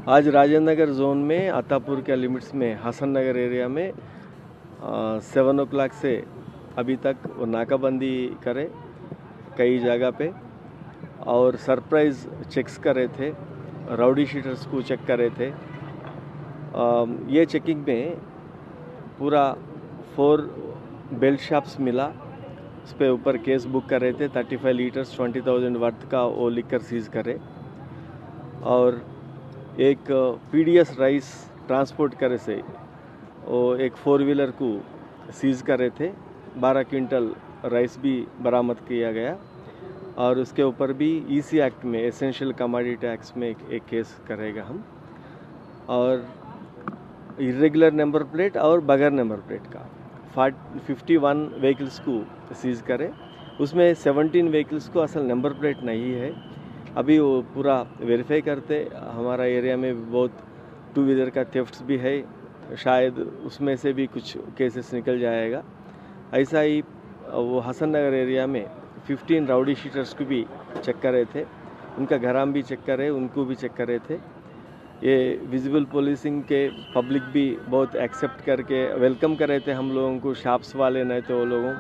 आज राजेंद्र नगर जोन में अतापुर के लिमिट्स में हसन नगर एरिया में 7 o'clock से अभी तक वो नाकाबंदी करे कई जगह पे और सरप्राइज चेक्स कर रहे थे, राउडी शीटर्स को चेक कर रहे थे। ये चेकिंग में पूरा 4 बेल्ट शॉप्स मिला, उस पे ऊपर केस बुक कर रहे थे। 35 लीटर्स 20,000 वर्थ का वो लिकर सीज करे और एक पीडीएस राइस ट्रांसपोर्ट करे से वो एक 4 व्हीलर को सीज कर रहे थे। 12 क्विंटल राइस भी बरामद किया गया और उसके ऊपर भी ईसी एक्ट में एसेंशियल कमोडिटी टैक्स में एक केस करेगा हम। और इरेगुलर नंबर प्लेट और बगैर नंबर प्लेट का 51 व्हीकल्स को सीज करे। उसमें 17 व्हीकल्स को असल नंबर प्लेट नहीं है। अभी वो पूरा वेरीफाई करते। हमारा एरिया में बहुत 2 व्हीलर का थेफ्ट्स भी है, शायद उसमें से भी कुछ केसेस निकल जाएगा। ऐसा ही वो हसन नगर एरिया में 15 राउडी शीटर्स को भी चेक कर रहे थे, उनका घराम भी चेक कर रहे, उनको भी चेक कर रहे थे। ये विजिबल पुलिसिंग के पब्लिक भी बहुत एक्सेप्ट करके वेलकम कर रहे थे हम लोगों को, शॉप्स वाले नहीं तो वो लोगों,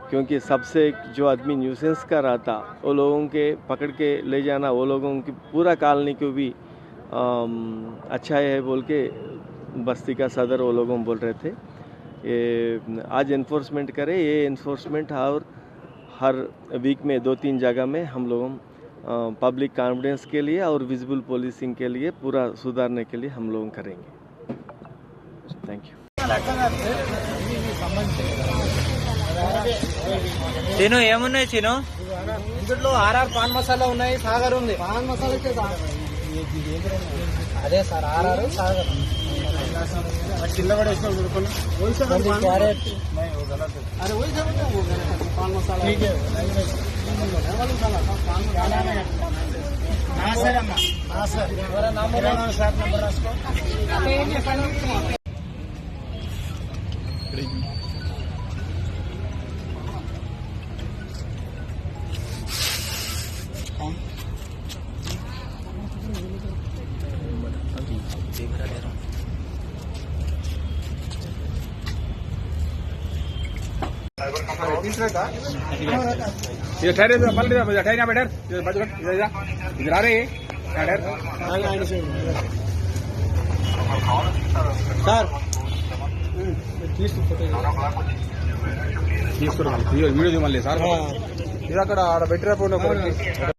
क्योंकि सबसे जो आदमी न्यूसेंस का रहा था वो लोगों के पकड़ के ले जाना, वो लोगों की पूरा कॉलोनी को भी अच्छा है बोल के बस्ती का सदर वो लोगों बोल रहे थे। ये आज इन्फोर्समेंट करे, ये इन्फोर्समेंट और हर वीक में 2-3 जगह में हम लोगों पब्लिक कॉन्फिडेंस के लिए और विजिबल पुलिसिंग के लिए पूरा सुधारने के लिए हम लोग करेंगे। Thank you. చిను ఏమున్నాయి చిను? ఇందులో ఆర్ఆర్ పాన్ మసాలా ఉన్నాయి, సాగర్ ఉంది. పాన్ మసాలా ఇచ్చే అదే సార్ ఆర్ఆర్ సాగర్ చిల్లబడేసిన క్యారెట్ अरे वही सब पान मसाला ठीक है। सर नंबर रास्को ये ठहरे पल ठहरे ना बैठर इधर आ रहे ठहर సార్ వీడియో మళ్ళీ సార్ ఇది అక్కడ ఆడ పెట్టిన